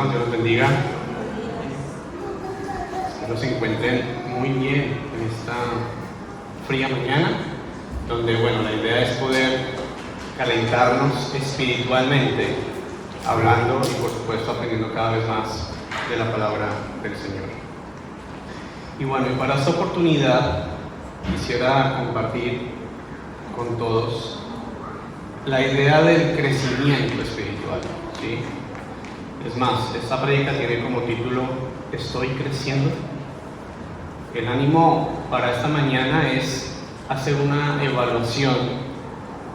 hermanos, Dios los bendiga. Espero se encuentren muy bien en esta fría mañana, donde, bueno, la idea es poder calentarnos espiritualmente, hablando y, por supuesto, aprendiendo cada vez más de la palabra del Señor. Y bueno, y para esta oportunidad quisiera compartir con todos la idea del crecimiento espiritual, ¿sí? Es más, esta prédica tiene como título ¿Estoy creciendo? El ánimo para esta mañana es hacer una evaluación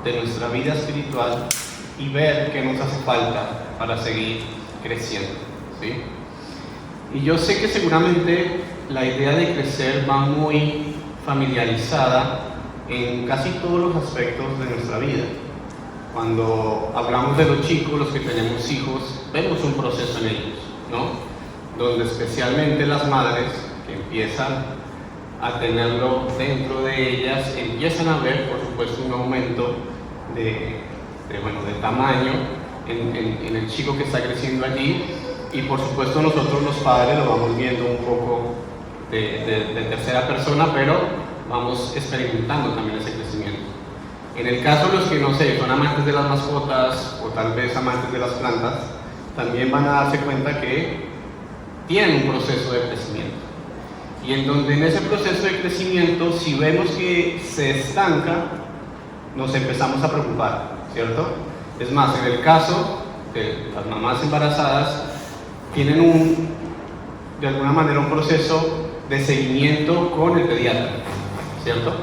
de nuestra vida espiritual y ver qué nos hace falta para seguir creciendo, ¿sí? Y yo sé que seguramente la idea de crecer va muy familiarizada en casi todos los aspectos de nuestra vida. Cuando hablamos de los chicos, los que tenemos hijos, vemos un proceso en ellos, ¿no? Donde especialmente las madres que empiezan a tenerlo dentro de ellas, empiezan a ver, por supuesto, un aumento de tamaño en el chico que está creciendo allí, y por supuesto nosotros los padres lo vamos viendo un poco de tercera persona, pero vamos experimentando también ese crecimiento. En el caso de los que, no sé, son amantes de las mascotas o tal vez amantes de las plantas, también van a darse cuenta que tienen un proceso de crecimiento. Y en ese proceso de crecimiento, si vemos que se estanca, nos empezamos a preocupar, ¿cierto? Es más, en el caso de las mamás embarazadas, tienen de alguna manera un proceso de seguimiento con el pediatra, ¿cierto?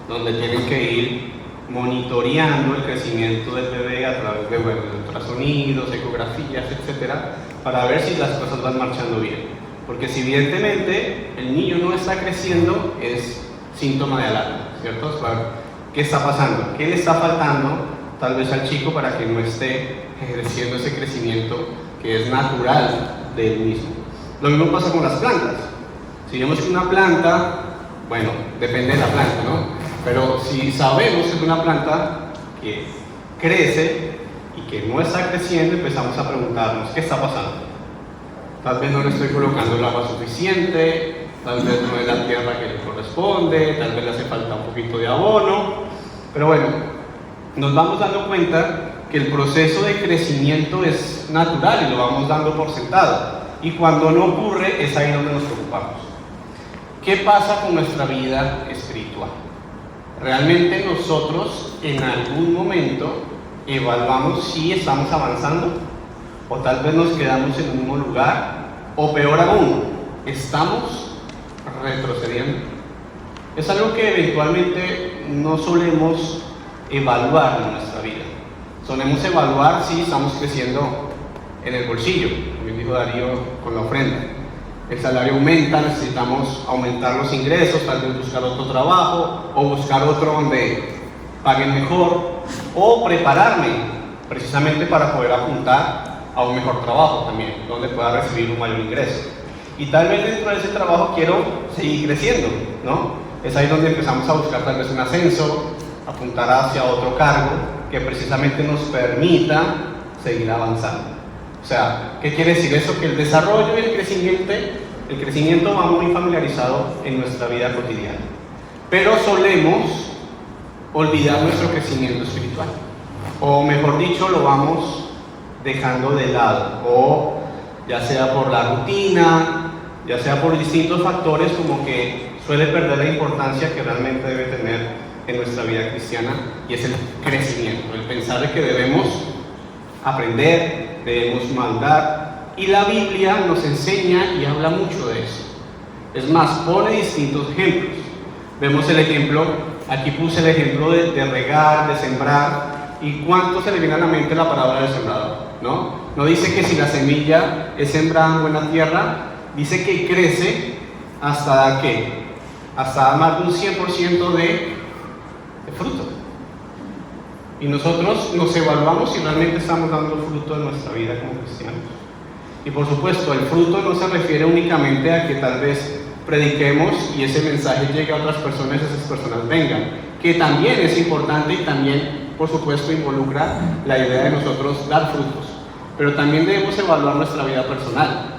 Donde tienen que ir monitoreando el crecimiento del bebé a través de ultrasonidos, ecografías, etcétera, para ver si las cosas van marchando bien. Porque si evidentemente el niño no está creciendo, es síntoma de alarma, ¿cierto? ¿Qué está pasando? ¿Qué le está faltando tal vez al chico para que no esté ejerciendo ese crecimiento que es natural de él mismo? Lo mismo pasa con las plantas. Si vemos que una planta, bueno, depende de la planta, ¿no? Pero si sabemos que es una planta que crece y que no está creciendo, empezamos a preguntarnos, ¿qué está pasando? Tal vez no le estoy colocando el agua suficiente, tal vez no es la tierra que le corresponde, tal vez le hace falta un poquito de abono, pero bueno, nos vamos dando cuenta que el proceso de crecimiento es natural y lo vamos dando por sentado, y cuando no ocurre es ahí donde nos preocupamos. ¿Qué pasa con nuestra vida espiritual? ¿Realmente nosotros en algún momento evaluamos si estamos avanzando? ¿O tal vez nos quedamos en el mismo lugar? ¿O peor aún, estamos retrocediendo? Es algo que eventualmente no solemos evaluar en nuestra vida. Solemos evaluar si estamos creciendo en el bolsillo, como dijo Darío con la ofrenda. El salario aumenta, necesitamos aumentar los ingresos, tal vez buscar otro trabajo o buscar otro donde paguen mejor, o prepararme precisamente para poder apuntar a un mejor trabajo también, donde pueda recibir un mayor ingreso. Y tal vez dentro de ese trabajo quiero seguir creciendo, ¿no? Es ahí donde empezamos a buscar tal vez un ascenso, apuntar hacia otro cargo que precisamente nos permita seguir avanzando. O sea, ¿qué quiere decir eso? Que el desarrollo y el crecimiento va muy familiarizado en nuestra vida cotidiana. Pero solemos olvidar nuestro crecimiento espiritual. O mejor dicho, lo vamos dejando de lado. O ya sea por la rutina, ya sea por distintos factores, como que suele perder la importancia que realmente debe tener en nuestra vida cristiana, y es el crecimiento, el pensar de que debemos aprender, debemos madurar, y la Biblia nos enseña y habla mucho de eso. Es más, pone distintos ejemplos. Vemos el ejemplo, aquí puse el ejemplo de regar, de sembrar, y ¿cuánto se le viene a la mente la palabra del sembrador? No dice que si la semilla es sembrada en buena tierra, dice que crece hasta ¿qué? Hasta más de un 100% de fruto. Y nosotros nos evaluamos si realmente estamos dando fruto en nuestra vida como cristianos. Y por supuesto, el fruto no se refiere únicamente a que tal vez prediquemos y ese mensaje llegue a otras personas y esas personas vengan, que también es importante y también, por supuesto, involucra la idea de nosotros dar frutos. pero también debemos evaluar nuestra vida personal.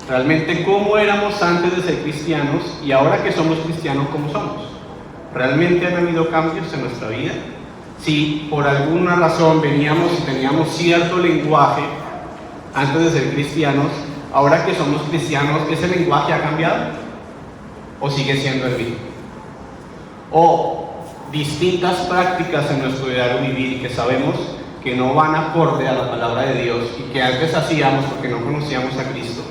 Realmente, ¿cómo éramos antes de ser cristianos y ahora que somos cristianos, cómo somos? ¿Realmente han habido cambios en nuestra vida? Si por alguna razón veníamos y teníamos cierto lenguaje antes de ser cristianos, ahora que somos cristianos, ¿ese lenguaje ha cambiado? ¿O sigue siendo el mismo? O distintas prácticas en nuestro diario vivir que sabemos que no van acorde a la palabra de Dios y que antes hacíamos porque no conocíamos a Cristo,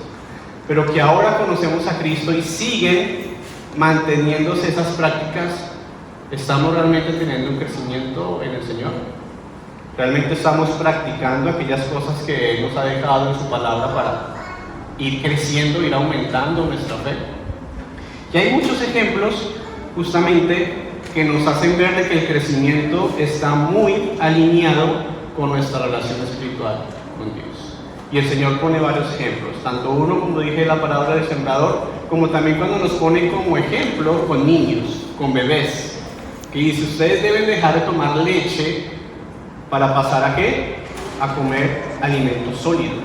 pero que ahora conocemos a Cristo y siguen manteniéndose esas prácticas, ¿estamos realmente teniendo un crecimiento en el Señor? ¿Realmente estamos practicando aquellas cosas que Él nos ha dejado en su palabra para ir creciendo, ir aumentando nuestra fe? Y hay muchos ejemplos justamente que nos hacen ver de que el crecimiento está muy alineado con nuestra relación espiritual con Dios. Y el Señor pone varios ejemplos, tanto uno, como dije, la parábola del sembrador, como también cuando nos pone como ejemplo con niños, con bebés, que dice, ustedes deben dejar de tomar leche para pasar ¿a qué? A comer alimento sólido.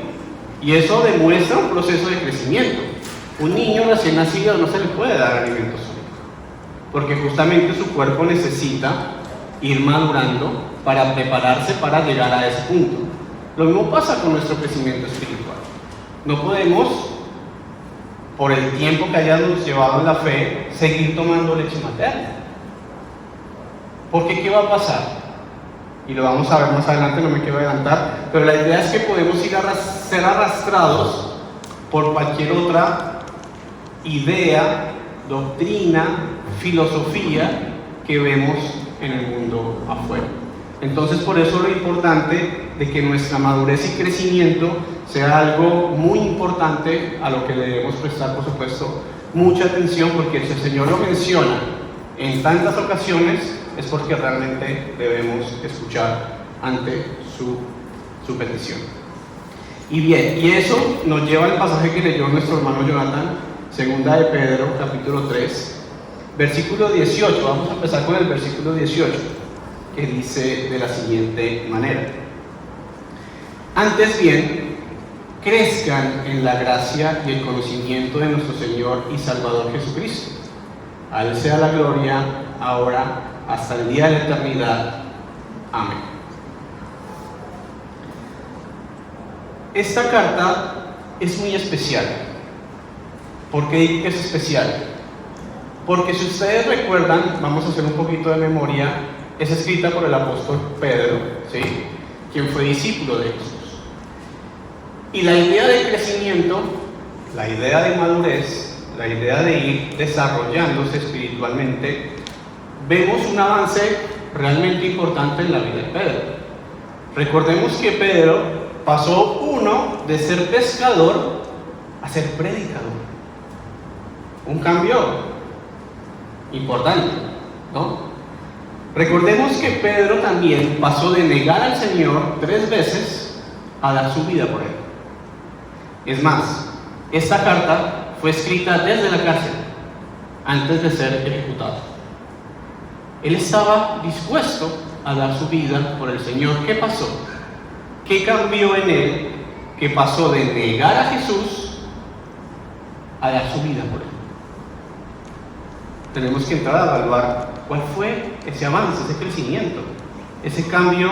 Y eso demuestra un proceso de crecimiento. Un niño recién nacido no se le puede dar alimento sólido, porque justamente su cuerpo necesita ir madurando para prepararse para llegar a ese punto. Lo mismo pasa con nuestro crecimiento espiritual. No podemos, por el tiempo que hayamos llevado en la fe, seguir tomando leche materna. Porque ¿qué va a pasar? Y lo vamos a ver más adelante, no me quiero adelantar, pero la idea es que podemos ir a ser arrastrados por cualquier otra idea, doctrina, filosofía que vemos en el mundo afuera. Entonces, por eso lo importante de que nuestra madurez y crecimiento sea algo muy importante a lo que le debemos prestar, por supuesto, mucha atención, porque si el Señor lo menciona en tantas ocasiones es porque realmente debemos escuchar ante su petición. Y bien, y eso nos lleva al pasaje que leyó nuestro hermano Jonathan, segunda de Pedro, capítulo 3, versículo 18. Vamos a empezar con el versículo 18, que dice de la siguiente manera: antes bien, crezcan en la gracia y el conocimiento de nuestro Señor y Salvador Jesucristo. A Él sea la gloria, ahora, hasta el día de la eternidad. Amén. Esta carta es muy especial. ¿Por qué digo que es especial? Porque si ustedes recuerdan, vamos a hacer un poquito de memoria, es escrita por el apóstol Pedro, ¿sí?, quien fue discípulo de Jesús. Y la idea de crecimiento, la idea de madurez, la idea de ir desarrollándose espiritualmente, vemos un avance realmente importante en la vida de Pedro. Recordemos que Pedro pasó de ser pescador a ser predicador. Un cambio importante, ¿no? Recordemos que Pedro también pasó de negar al Señor 3 veces a dar su vida por Él. Es más, esta carta fue escrita desde la cárcel, antes de ser ejecutado. Él estaba dispuesto a dar su vida por el Señor. ¿Qué pasó? ¿Qué cambió en él que pasó de negar a Jesús a dar su vida por Él? Tenemos que entrar a evaluar cuál fue ese avance, ese crecimiento, ese cambio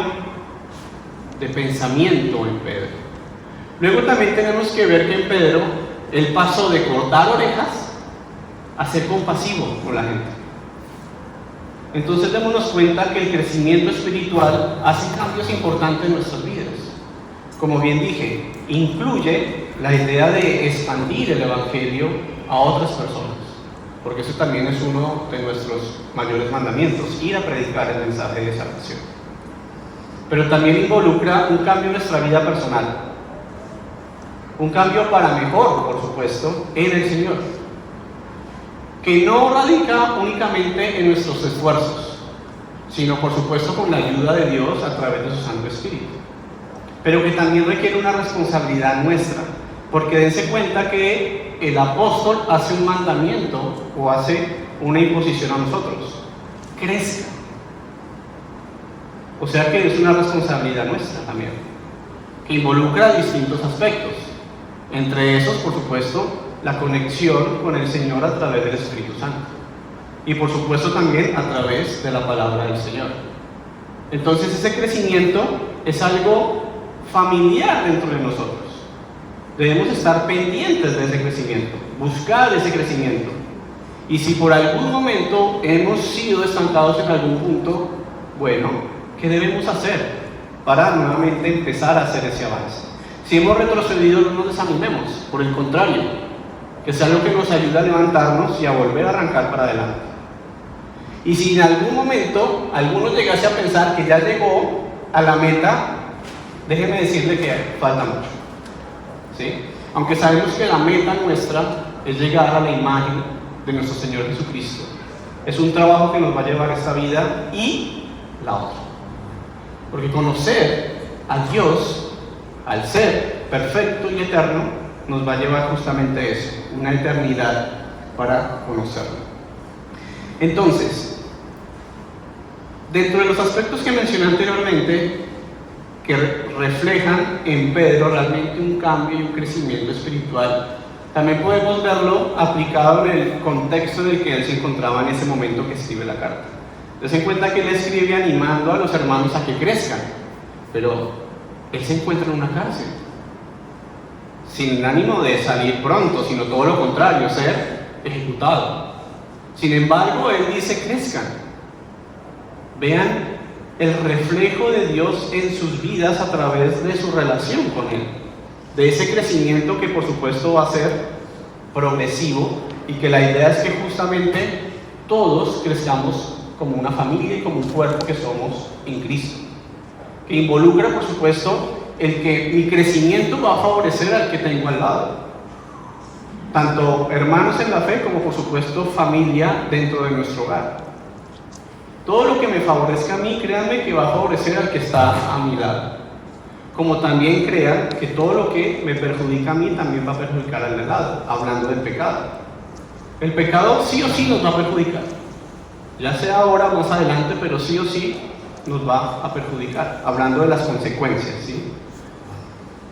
de pensamiento en Pedro. Luego también tenemos que ver que en Pedro él pasó de cortar orejas a ser compasivo con la gente. Entonces démonos cuenta que el crecimiento espiritual hace cambios importantes en nuestras vidas. Como bien dije, incluye la idea de expandir el evangelio a otras personas, porque eso también es uno de nuestros mayores mandamientos, ir a predicar el mensaje de salvación. Pero también involucra un cambio en nuestra vida personal, un cambio para mejor, por supuesto, en el Señor, que no radica únicamente en nuestros esfuerzos, sino por supuesto con la ayuda de Dios a través de su Santo Espíritu, pero que también requiere una responsabilidad nuestra, porque dense cuenta que el apóstol hace un mandamiento o hace una imposición a nosotros: crezca. O sea que es una responsabilidad nuestra también. que involucra distintos aspectos. Entre esos, por supuesto, la conexión con el Señor a través del Espíritu Santo. Y por supuesto también a través de la palabra del Señor. Entonces ese crecimiento es algo familiar dentro de nosotros. Debemos estar pendientes de ese crecimiento, buscar ese crecimiento. Y si por algún momento hemos sido estancados en algún punto, bueno, ¿qué debemos hacer para nuevamente empezar a hacer ese avance? Si hemos retrocedido, no nos desanimemos, por el contrario, que sea algo que nos ayude a levantarnos y a volver a arrancar para adelante. Y si en algún momento alguno llegase a pensar que ya llegó a la meta, déjeme decirle que falta mucho, ¿sí? Aunque sabemos que la meta nuestra es llegar a la imagen de nuestro Señor Jesucristo. Es un trabajo que nos va a llevar esta vida y la otra. Porque conocer a Dios, al ser perfecto y eterno, nos va a llevar justamente eso, una eternidad para conocerlo. Entonces, dentro de los aspectos que mencioné anteriormente, que reflejan en Pedro realmente un cambio y un crecimiento espiritual, también podemos verlo aplicado en el contexto en el que él se encontraba en ese momento que escribe la carta. Entonces, en cuenta que él escribe animando a los hermanos a que crezcan, pero él se encuentra en una cárcel, sin ánimo de salir pronto, sino todo lo contrario, ser ejecutado. Sin embargo, él dice: crezcan. Vean el reflejo de Dios en sus vidas a través de su relación con Él, de ese crecimiento que por supuesto va a ser progresivo, y que la idea es que justamente todos crezcamos como una familia y como un cuerpo que somos en Cristo, que involucra por supuesto el que mi crecimiento va a favorecer al que tengo al lado, tanto hermanos en la fe como por supuesto familia dentro de nuestro hogar. Todo lo que me favorezca a mí, créanme que va a favorecer al que está a mi lado. Como también crean que todo lo que me perjudica a mí también va a perjudicar al de lado, hablando del pecado. El pecado sí o sí nos va a perjudicar, ya sea ahora o más adelante, pero sí o sí nos va a perjudicar, hablando de las consecuencias, ¿sí?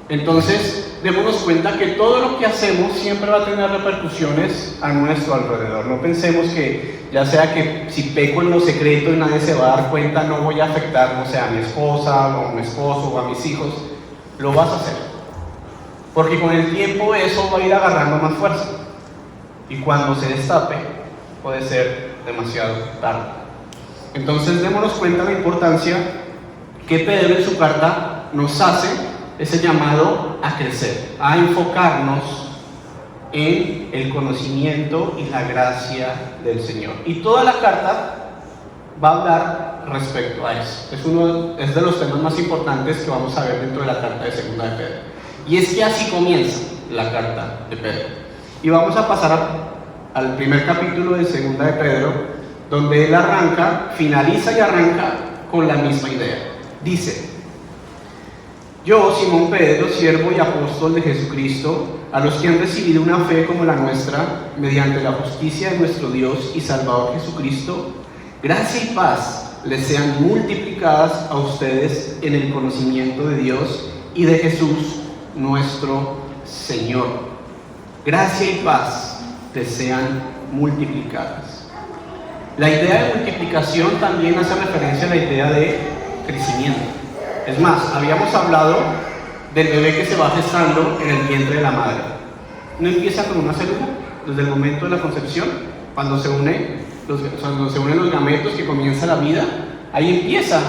Entonces, démonos cuenta que todo lo que hacemos siempre va a tener repercusiones a nuestro alrededor. No pensemos que, ya sea que si peco en lo secreto y nadie se va a dar cuenta, no voy a afectar, no sé, a mi esposa o a mi esposo o a mis hijos. Lo vas a hacer, porque con el tiempo eso va a ir agarrando más fuerza, y cuando se destape puede ser demasiado tarde. Entonces, démonos cuenta de la importancia que Pedro en su carta nos hace ese llamado a crecer, a enfocarnos en el conocimiento y la gracia del Señor. Y toda la carta va a hablar respecto a eso. Es de los temas más importantes que vamos a ver dentro de la carta de Segunda de Pedro. Y es que así comienza la carta de Pedro. Y vamos a pasar al primer capítulo de Segunda de Pedro, donde él finaliza y arranca con la misma idea. Dice: yo, Simón Pedro, siervo y apóstol de Jesucristo, a los que han recibido una fe como la nuestra, mediante la justicia de nuestro Dios y Salvador Jesucristo, gracia y paz les sean multiplicadas a ustedes en el conocimiento de Dios y de Jesús, nuestro Señor. Gracia y paz les sean multiplicadas. La idea de multiplicación también hace referencia a la idea de crecimiento. Es más, habíamos hablado del bebé que se va gestando en el vientre de la madre. No empieza con una célula desde el momento de la concepción, cuando se unen los gametos, que comienza la vida. Ahí empieza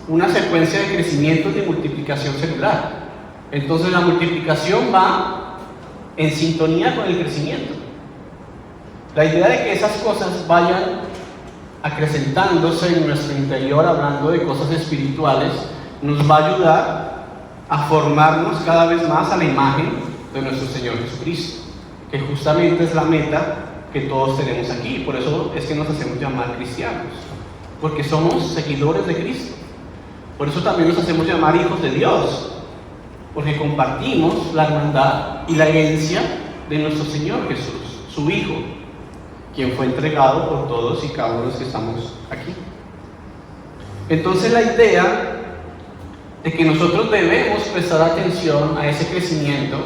una secuencia de crecimiento y de multiplicación celular. Entonces la multiplicación va en sintonía con el crecimiento. La idea de que esas cosas vayan acrecentándose en nuestro interior, hablando de cosas espirituales, nos va a ayudar a formarnos cada vez más a la imagen de nuestro Señor Jesucristo, que justamente es la meta que todos tenemos aquí. Por eso es que nos hacemos llamar cristianos, porque somos seguidores de Cristo. Por eso también nos hacemos llamar hijos de Dios, porque compartimos la hermandad y la herencia de nuestro Señor Jesús, su Hijo, quien fue entregado por todos y cada uno de los que estamos aquí. Entonces la idea de que nosotros debemos prestar atención a ese crecimiento,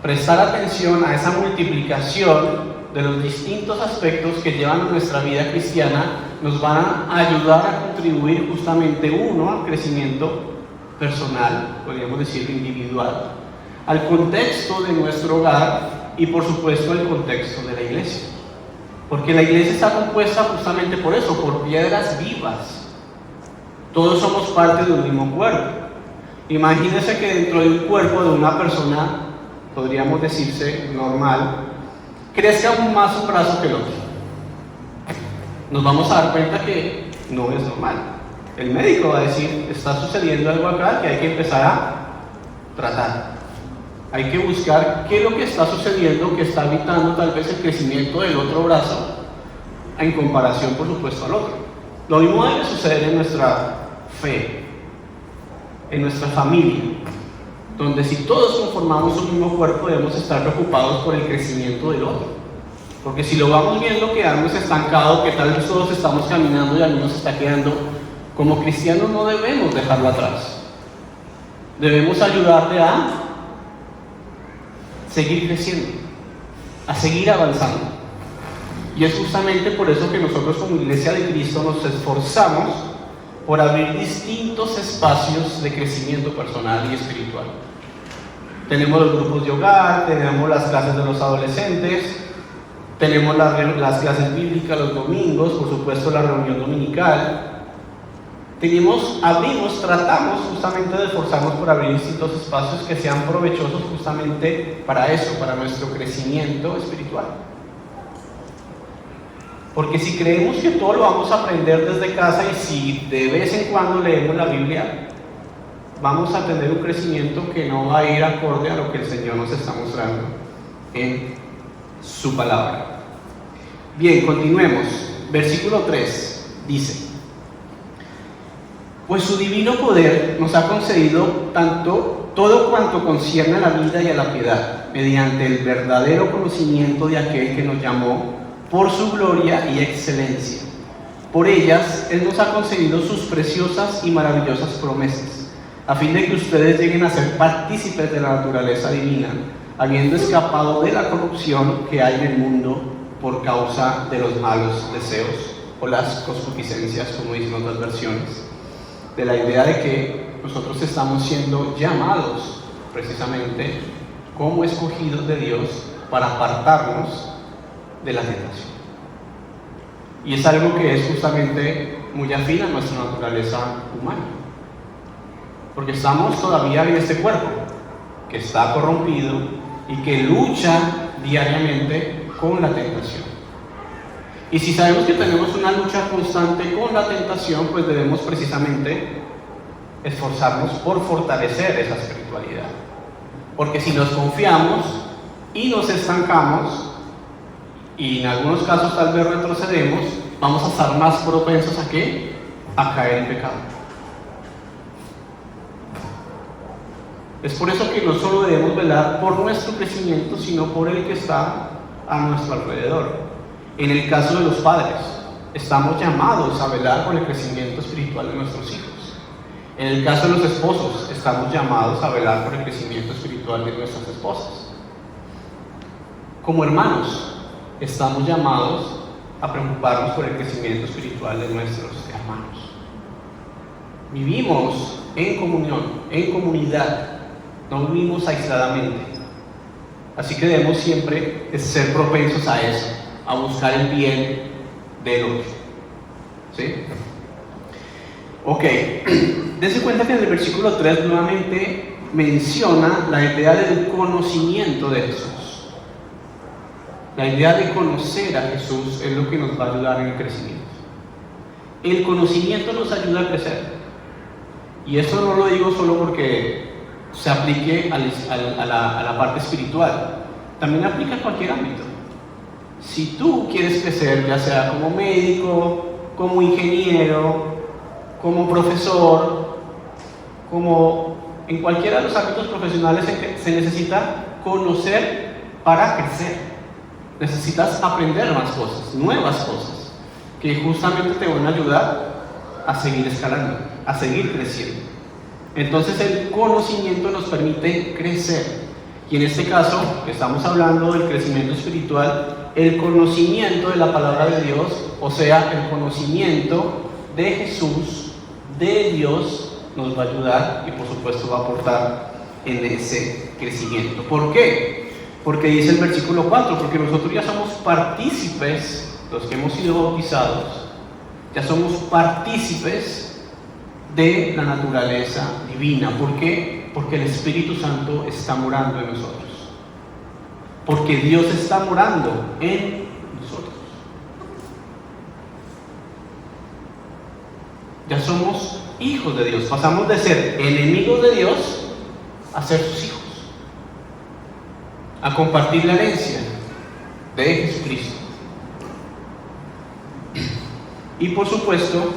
prestar atención a esa multiplicación de los distintos aspectos que llevan a nuestra vida cristiana, nos van a ayudar a contribuir justamente uno al crecimiento personal, podríamos decir individual, al contexto de nuestro hogar y por supuesto al contexto de la iglesia. Porque la iglesia está compuesta justamente por eso, por piedras vivas. Todos somos parte de un mismo cuerpo. Imagínense que dentro de un cuerpo de una persona, podríamos decirse normal, crezca aún más un brazo que el otro. Nos vamos a dar cuenta que no es normal. El médico va a decir, está sucediendo algo acá que hay que empezar a tratar. Hay que buscar qué es lo que está sucediendo, que está evitando tal vez el crecimiento del otro brazo en comparación, por supuesto, al otro. Lo mismo debe suceder en nuestra fe, en nuestra familia, donde si todos conformamos un mismo cuerpo debemos estar preocupados por el crecimiento del otro. Porque si lo vamos viendo quedarnos estancados, que tal vez todos estamos caminando y algunos se está quedando, como cristianos no debemos dejarlo atrás. Debemos ayudarle a seguir creciendo, a seguir avanzando. Y es justamente por eso que nosotros como Iglesia de Cristo nos esforzamos por abrir distintos espacios de crecimiento personal y espiritual. Tenemos los grupos de hogar, tenemos las clases de los adolescentes, tenemos las clases bíblicas los domingos, por supuesto la reunión dominical. Tratamos justamente de esforzarnos por abrir distintos espacios que sean provechosos justamente para eso, para nuestro crecimiento espiritual. Porque si creemos que todo lo vamos a aprender desde casa y si de vez en cuando leemos la Biblia, vamos a tener un crecimiento que no va a ir acorde a lo que el Señor nos está mostrando en su palabra. Bien, continuemos. Versículo 3 dice: pues su divino poder nos ha concedido todo cuanto concierne a la vida y a la piedad, mediante el verdadero conocimiento de aquel que nos llamó por su gloria y excelencia. Por ellas, Él nos ha concedido sus preciosas y maravillosas promesas, a fin de que ustedes lleguen a ser partícipes de la naturaleza divina, habiendo escapado de la corrupción que hay en el mundo por causa de los malos deseos o las concupiscencias, como dicen otras versiones, de la idea de que nosotros estamos siendo llamados precisamente como escogidos de Dios para apartarnos de la tentación. Y es algo que es justamente muy afín a nuestra naturaleza humana, porque estamos todavía en este cuerpo que está corrompido y que lucha diariamente con la tentación. Y si sabemos que tenemos una lucha constante con la tentación, pues debemos precisamente esforzarnos por fortalecer esa espiritualidad. Porque si nos confiamos y nos estancamos, y en algunos casos tal vez retrocedemos, vamos a estar más propensos ¿a qué? A caer en pecado. Es por eso que no solo debemos velar por nuestro crecimiento, sino por el que está a nuestro alrededor. En el caso de los padres, estamos llamados a velar por el crecimiento espiritual de nuestros hijos. En el caso de los esposos, estamos llamados a velar por el crecimiento espiritual de nuestras esposas. Como hermanos, estamos llamados a preocuparnos por el crecimiento espiritual de nuestros hermanos. Vivimos en comunión, en comunidad, no vivimos aisladamente. Así que debemos siempre ser propensos a eso, a buscar el bien del otro. ¿Sí? Ok, dense cuenta que en el versículo 3 nuevamente menciona la idea del conocimiento de Jesús. La idea de conocer a Jesús es lo que nos va a ayudar en el crecimiento. El conocimiento nos ayuda a crecer. Y eso no lo digo solo porque se aplique a la parte espiritual. También aplica a cualquier ámbito. Si tú quieres crecer, ya sea como médico, como ingeniero, como profesor, como en cualquiera de los ámbitos profesionales se necesita conocer para crecer. Necesitas aprender más cosas, nuevas cosas, que justamente te van a ayudar a seguir escalando, a seguir creciendo. Entonces el conocimiento nos permite crecer. Y en este caso, que estamos hablando del crecimiento espiritual, el conocimiento de la palabra de Dios, o sea, el conocimiento de Jesús, de Dios, nos va a ayudar y por supuesto va a aportar en ese crecimiento. ¿Por qué? Porque dice el versículo 4, porque nosotros ya somos partícipes, los que hemos sido bautizados, ya somos partícipes de la naturaleza divina. ¿Por qué? Porque el Espíritu Santo está morando en nosotros. Porque Dios está morando en nosotros. Ya somos hijos de Dios. Pasamos de ser enemigos de Dios a ser sus hijos. A compartir la herencia de Jesucristo. Y por supuesto,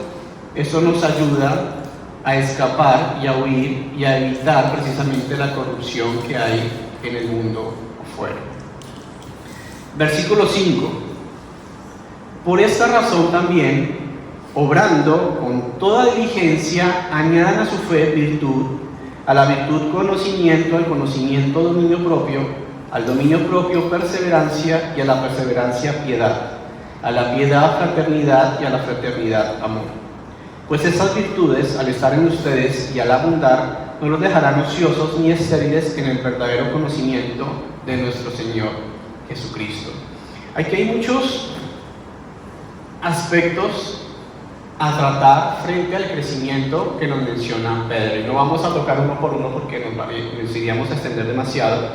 eso nos ayuda a escapar y a huir y a evitar precisamente la corrupción que hay en el mundo afuera. Versículo 5. Por esta razón también, obrando con toda diligencia, añadan a su fe virtud, a la virtud conocimiento, al conocimiento dominio propio, al dominio propio perseverancia y a la perseverancia piedad, a la piedad fraternidad y a la fraternidad amor. Pues estas virtudes, al estar en ustedes y al abundar, no los dejarán ociosos ni estériles en el verdadero conocimiento de nuestro Señor Jesucristo. Aquí hay muchos aspectos a tratar frente al crecimiento que nos menciona Pedro. Y no vamos a tocar uno por uno porque nos iríamos a extender demasiado.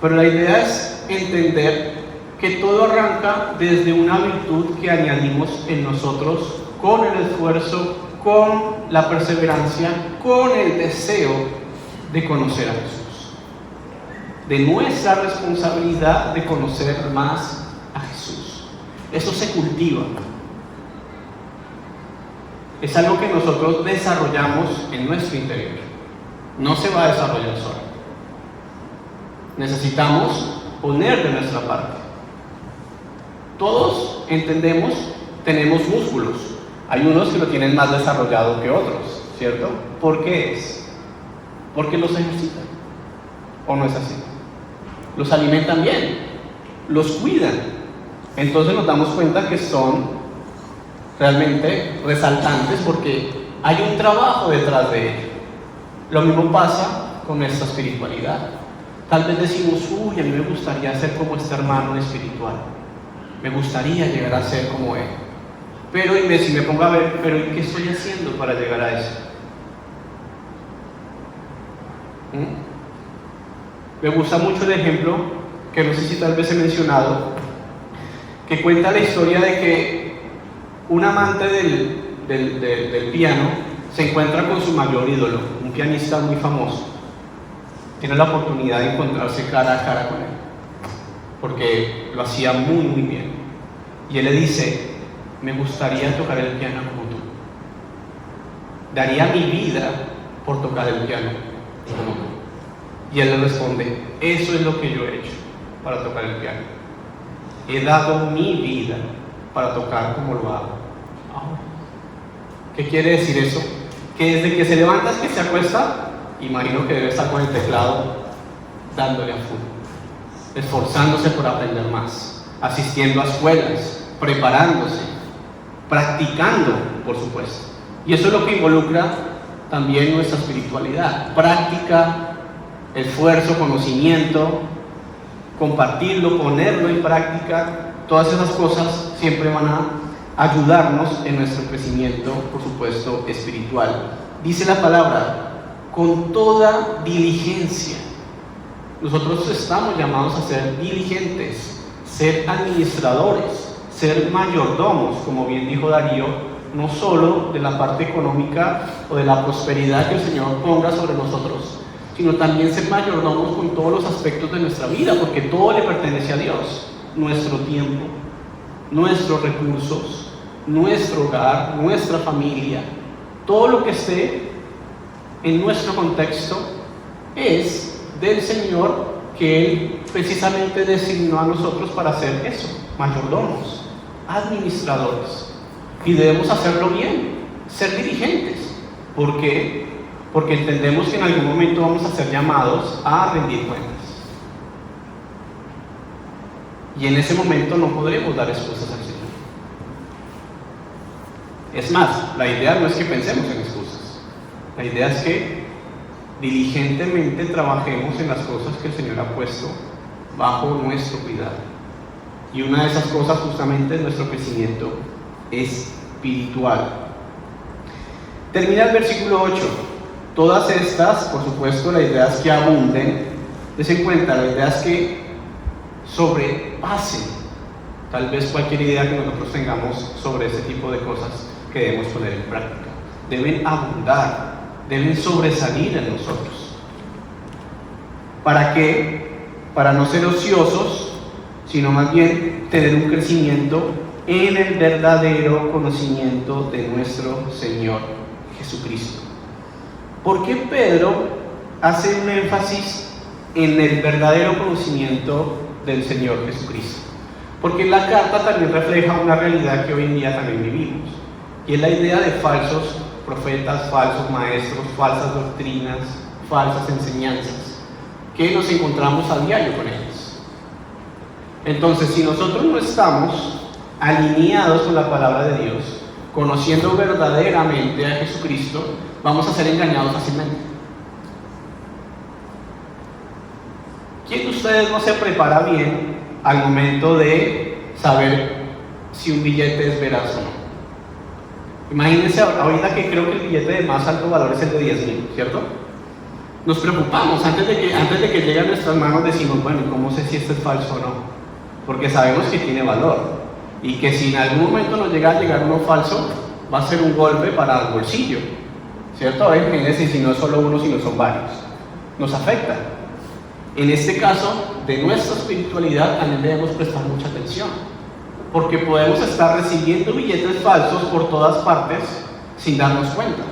Pero la idea es entender que todo arranca desde una virtud que añadimos en nosotros con el esfuerzo, con la perseverancia, con el deseo de conocer a Jesús. De nuestra responsabilidad de conocer más a Jesús. Eso se cultiva. Es algo que nosotros desarrollamos en nuestro interior. No se va a desarrollar solo. Necesitamos poner de nuestra parte. Todos entendemos, tenemos músculos. Hay unos que lo tienen más desarrollado que otros, ¿cierto? ¿Por qué es? Porque los ejercitan. ¿O no es así? Los alimentan bien, los cuidan. Entonces nos damos cuenta que son realmente resaltantes porque hay un trabajo detrás de ello. Lo mismo pasa con nuestra espiritualidad. Tal vez decimos, uy, a mí me gustaría ser como este hermano espiritual. Me gustaría llegar a ser como él. Pero si me pongo a ver, pero ¿qué estoy haciendo para llegar a eso? Me gusta mucho el ejemplo, que no sé si tal vez he mencionado, que cuenta la historia de que un amante del piano se encuentra con su mayor ídolo, un pianista muy famoso. Tiene la oportunidad de encontrarse cara a cara con él, porque lo hacía muy, muy bien. Y él le dice, me gustaría tocar el piano como tú. Daría mi vida por tocar el piano como tú. Y él le responde, eso es lo que yo he hecho para tocar el piano. He dado mi vida para tocar como lo hago ahora. ¿Qué quiere decir eso? Que desde que se levanta hasta que se acuesta, imagino que debe estar con el teclado dándole a full, esforzándose por aprender más, asistiendo a escuelas, preparándose, practicando, por supuesto. Y eso es lo que involucra también nuestra espiritualidad: práctica, esfuerzo, conocimiento, compartirlo, ponerlo en práctica. Todas esas cosas siempre van a ayudarnos en nuestro crecimiento, por supuesto, espiritual. Dice la palabra, con toda diligencia. Nosotros estamos llamados a ser diligentes, ser administradores, ser mayordomos, como bien dijo Darío, no solo de la parte económica o de la prosperidad que el Señor ponga sobre nosotros, sino también ser mayordomos con todos los aspectos de nuestra vida, porque todo le pertenece a Dios. Nuestro tiempo, nuestros recursos, nuestro hogar, nuestra familia, todo lo que esté en nuestro contexto es del Señor, que Él precisamente designó a nosotros para hacer eso, mayordomos, administradores. Y debemos hacerlo bien, ser dirigentes. ¿Por qué? porque entendemos que en algún momento vamos a ser llamados a rendir cuentas. Y en ese momento no podremos dar excusas al Señor. Es más, la idea no es que pensemos en excusas. La idea es que diligentemente trabajemos en las cosas que el Señor ha puesto bajo nuestro cuidado. Y una de esas cosas justamente es nuestro crecimiento espiritual. Termina el versículo 8. Todas estas, por supuesto, la idea es que abunden. Desen cuenta, la idea es que sobrepasen tal vez cualquier idea que nosotros tengamos sobre ese tipo de cosas que debemos poner en práctica. Deben abundar, deben sobresalir en nosotros. ¿Para qué? Para no ser ociosos, sino más bien tener un crecimiento en el verdadero conocimiento de nuestro Señor Jesucristo. ¿Por qué Pedro hace un énfasis en el verdadero conocimiento del Señor Jesucristo? Porque la carta también refleja una realidad que hoy en día también vivimos, y es la idea de falsos profetas, falsos maestros, falsas doctrinas, falsas enseñanzas, que nos encontramos a diario con ellas. Entonces, si nosotros no estamos alineados con la palabra de Dios, conociendo verdaderamente a Jesucristo, vamos a ser engañados fácilmente. ¿Quién de ustedes no se prepara bien al momento de saber si un billete es veraz o no? Imagínense ahorita que creo que el billete de más alto valor es el de 10,000, ¿cierto? Nos preocupamos, antes de que llegue a nuestras manos decimos, bueno, ¿cómo sé si este es falso o no? Porque sabemos que tiene valor, y que si en algún momento nos llega a llegar uno falso, va a ser un golpe para el bolsillo, ¿cierto? Imagínense si no es solo uno, sino son varios. Nos afecta. En este caso, de nuestra espiritualidad también debemos prestar mucha atención, porque podemos estar recibiendo billetes falsos por todas partes sin darnos cuenta.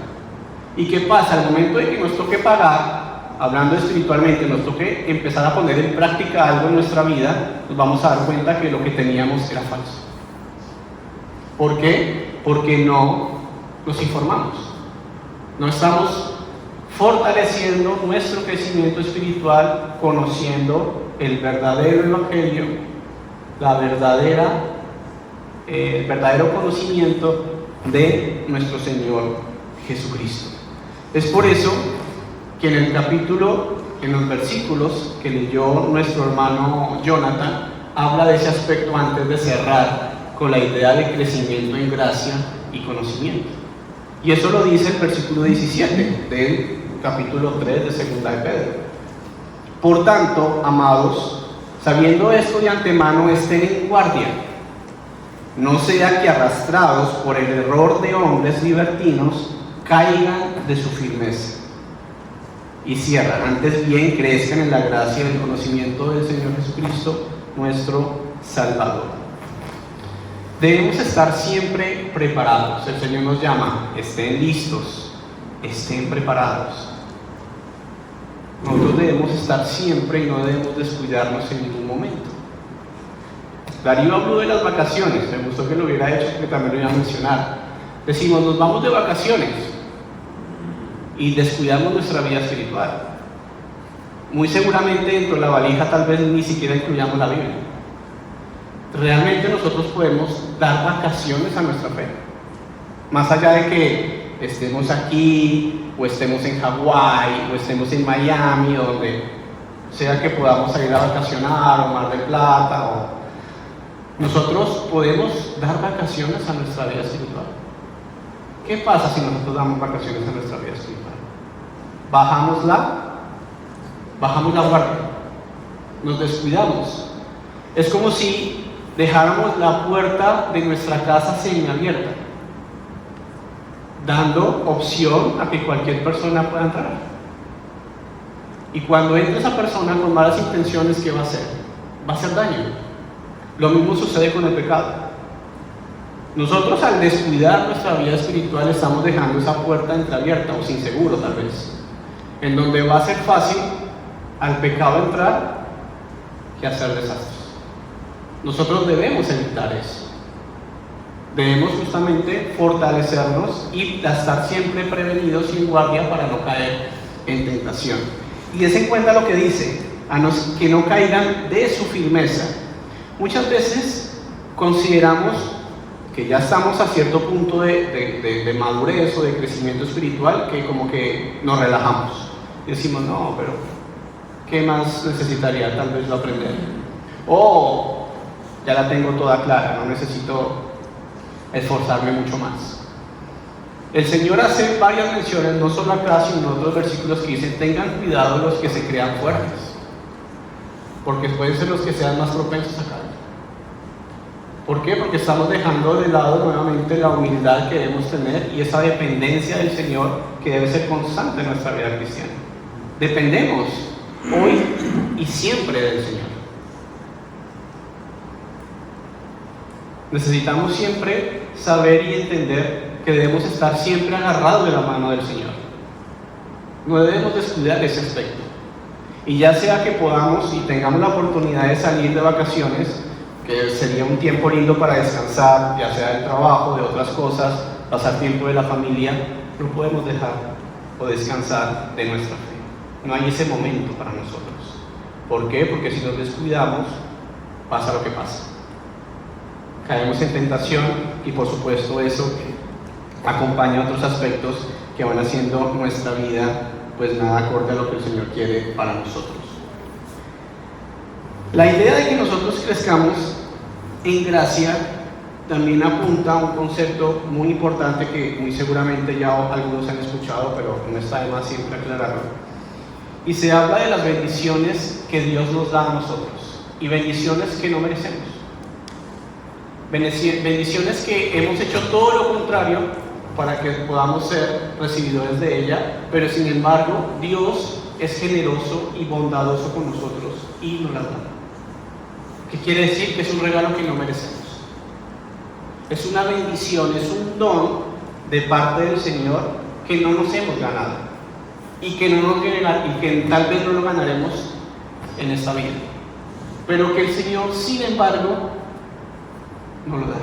¿Y qué pasa? Al momento de que nos toque pagar, hablando espiritualmente, nos toque empezar a poner en práctica algo en nuestra vida, nos vamos a dar cuenta que lo que teníamos era falso. ¿Por qué? Porque no nos informamos. No estamos fortaleciendo nuestro crecimiento espiritual, conociendo el verdadero evangelio, el verdadero conocimiento de nuestro Señor Jesucristo. Es por eso que en los versículos que leyó nuestro hermano Jonathan, habla de ese aspecto antes de cerrar con la idea de crecimiento en gracia y conocimiento. Y eso lo dice el versículo 17 del capítulo 3 de Segunda de Pedro. Por tanto, amados, sabiendo esto de antemano, estén en guardia, no sea que arrastrados por el error de hombres libertinos caigan de su firmeza. Y cierran, antes bien crezcan en la gracia y el conocimiento del Señor Jesucristo, nuestro Salvador. Debemos estar siempre preparados. El Señor nos llama, estén listos, estén preparados. Nosotros debemos estar siempre y no debemos descuidarnos en ningún momento. Darío habló de las vacaciones, me gustó que lo hubiera hecho porque también lo iba a mencionar. Decimos, nos vamos de vacaciones y descuidamos nuestra vida espiritual. Muy seguramente dentro de la valija tal vez ni siquiera incluyamos la Biblia. Realmente nosotros podemos dar vacaciones a nuestra fe, más allá de que estemos aquí o estemos en Hawái o estemos en Miami o donde sea que podamos ir a vacacionar, o Mar del Plata, nosotros podemos dar vacaciones a nuestra vida espiritual. ¿Qué pasa si nosotros damos vacaciones a nuestra vida espiritual? Bajamos la guardia, nos descuidamos. Es como si dejáramos la puerta de nuestra casa semiabierta, dando opción a que cualquier persona pueda entrar. Y cuando entre esa persona con malas intenciones, ¿qué va a hacer? Va a hacer daño. Lo mismo sucede con el pecado. Nosotros, al descuidar nuestra vida espiritual, estamos dejando esa puerta entreabierta o sin seguro tal vez, en donde va a ser fácil al pecado entrar y hacer desastres. Nosotros debemos evitar eso. Debemos justamente fortalecernos y estar siempre prevenidos y en guardia para no caer en tentación. Y des en cuenta lo que dice, que no caigan de su firmeza. Muchas veces consideramos que ya estamos a cierto punto de madurez o de crecimiento espiritual, que como que nos relajamos y decimos, no, pero ¿qué más necesitaría tal vez yo aprender? O ya la tengo toda clara, no necesito esforzarme mucho más. El Señor hace varias menciones, no solo acá, sino en otros versículos que dicen, tengan cuidado los que se crean fuertes, porque pueden ser los que sean más propensos a caer. ¿Por qué? Porque estamos dejando de lado nuevamente la humildad que debemos tener y esa dependencia del Señor que debe ser constante en nuestra vida cristiana. Dependemos hoy y siempre del Señor. Necesitamos siempre saber y entender que debemos estar siempre agarrados de la mano del Señor. No debemos descuidar ese aspecto. Y ya sea que podamos y tengamos la oportunidad de salir de vacaciones, que sería un tiempo lindo para descansar, ya sea del trabajo, de otras cosas, pasar tiempo de la familia, no podemos dejar o descansar de nuestra fe. No hay ese momento para nosotros. ¿Por qué? Porque si nos descuidamos, pasa lo que pasa. Caemos en tentación y por supuesto eso acompaña otros aspectos que van haciendo nuestra vida pues nada acorde a lo que el Señor quiere para nosotros. La idea de que nosotros crezcamos en gracia también apunta a un concepto muy importante que muy seguramente ya algunos han escuchado, pero no está de más siempre aclararlo. Y se habla de las bendiciones que Dios nos da a nosotros y bendiciones que no merecemos. Bendiciones que hemos hecho todo lo contrario para que podamos ser recibidores de ella, pero sin embargo Dios es generoso y bondadoso con nosotros y nos las da. ¿Qué quiere decir? Que es un regalo que no merecemos. Es una bendición, es un don de parte del Señor que no nos hemos ganado y que tal vez no lo ganaremos en esta vida, pero que el Señor, sin embargo, nos lo da.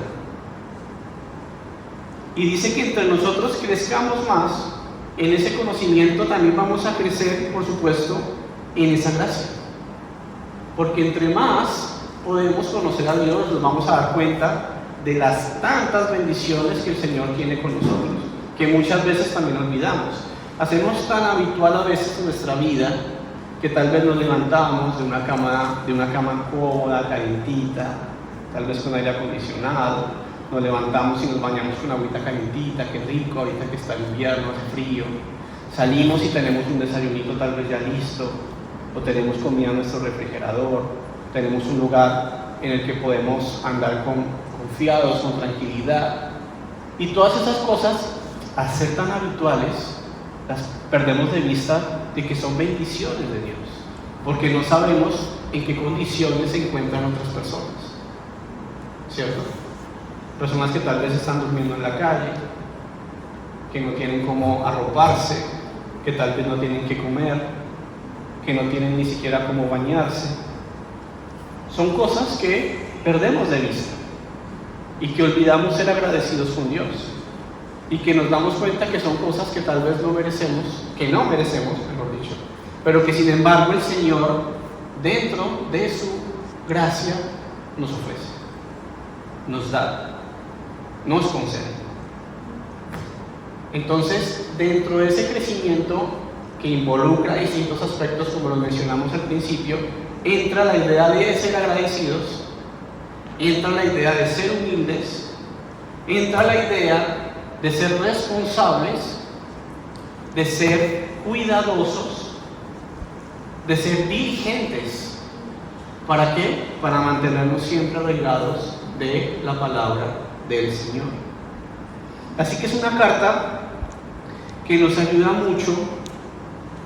Y dice que entre nosotros crezcamos más en ese conocimiento, también vamos a crecer, por supuesto, en esa gracia, porque entre más podemos conocer a Dios, nos vamos a dar cuenta de las tantas bendiciones que el Señor tiene con nosotros, que muchas veces también olvidamos. Hacemos tan habitual a veces en nuestra vida que tal vez nos levantamos de una cama cómoda, calentita, tal vez con aire acondicionado, nos levantamos y nos bañamos con agüita calentita, qué rico, ahorita que está el invierno, hace frío, salimos y tenemos un desayunito tal vez ya listo, o tenemos comida en nuestro refrigerador, tenemos un lugar en el que podemos andar confiados, con tranquilidad. Y todas esas cosas, al ser tan habituales, las perdemos de vista de que son bendiciones de Dios, porque no sabemos en qué condiciones se encuentran otras personas, ¿cierto? Personas que tal vez están durmiendo en la calle, que no tienen cómo arroparse, que tal vez no tienen qué comer, que no tienen ni siquiera cómo bañarse. Son cosas que perdemos de vista y que olvidamos ser agradecidos con Dios y que nos damos cuenta que son cosas que tal vez no merecemos, mejor dicho, pero que sin embargo el Señor, dentro de su gracia, nos ofrece, nos da, nos concede. Entonces, dentro de ese crecimiento que involucra distintos aspectos, como lo mencionamos al principio, entra la idea de ser agradecidos, entra la idea de ser humildes, entra la idea de ser responsables, de ser cuidadosos, de ser diligentes. ¿Para qué? Para mantenernos siempre arraigados de la palabra del Señor. Así que es una carta que nos ayuda mucho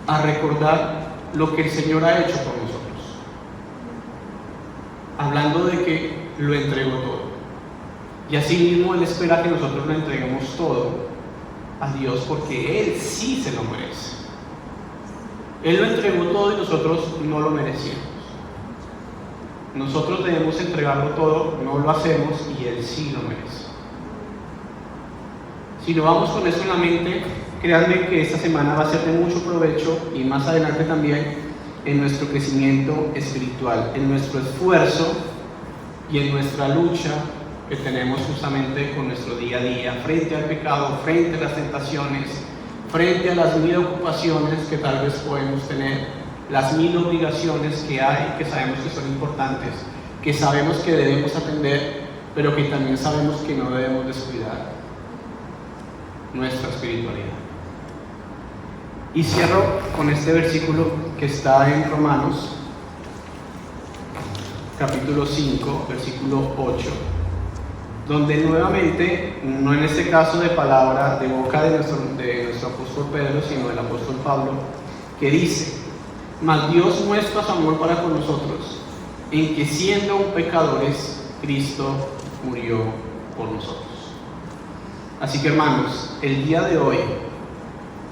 a recordar lo que el Señor ha hecho por nosotros, hablando de que lo entregó todo, y así mismo Él espera que nosotros lo entreguemos todo a Dios, porque Él sí se lo merece. Él lo entregó todo y nosotros no lo merecíamos. Nosotros debemos entregarlo todo, no lo hacemos y Él sí lo merece. Si lo vamos con eso en la mente, créanme que esta semana va a ser de mucho provecho y más adelante también en nuestro crecimiento espiritual, en nuestro esfuerzo y en nuestra lucha que tenemos justamente con nuestro día a día, frente al pecado, frente a las tentaciones, frente a las 1000 ocupaciones que tal vez podemos tener, las 1000 obligaciones que hay, que sabemos que son importantes, que sabemos que debemos atender, pero que también sabemos que no debemos descuidar nuestra espiritualidad. Y cierro con este versículo que está en Romanos, capítulo 5, versículo 8, donde nuevamente, no en este caso de palabra, de boca de nuestro apóstol Pedro, sino del apóstol Pablo, que dice: mas Dios muestra su amor para con nosotros, en que siendo aún pecadores, Cristo murió por nosotros. Así que, hermanos, el día de hoy,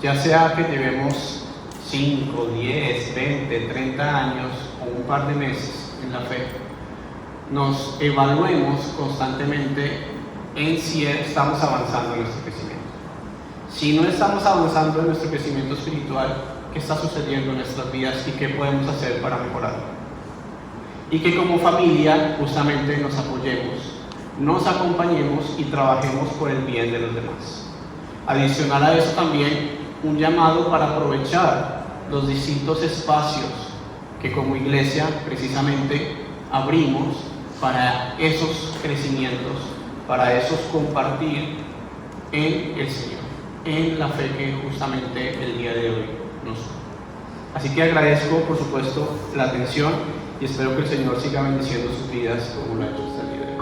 ya sea que llevemos 5, 10, 20, 30 años o un par de meses en la fe, nos evaluemos constantemente en si estamos avanzando en nuestro crecimiento. Si no estamos avanzando en nuestro crecimiento espiritual, ¿qué está sucediendo en nuestras vidas y qué podemos hacer para mejorarlo? Y que como familia justamente nos apoyemos, nos acompañemos y trabajemos por el bien de los demás. Adicional a eso también un llamado para aprovechar los distintos espacios que como iglesia precisamente abrimos para esos crecimientos, para esos compartir en el Señor, en la fe que justamente el día de hoy nos da. Así que agradezco por supuesto la atención y espero que el Señor siga bendiciendo sus vidas como lo ha hecho hasta el día de hoy.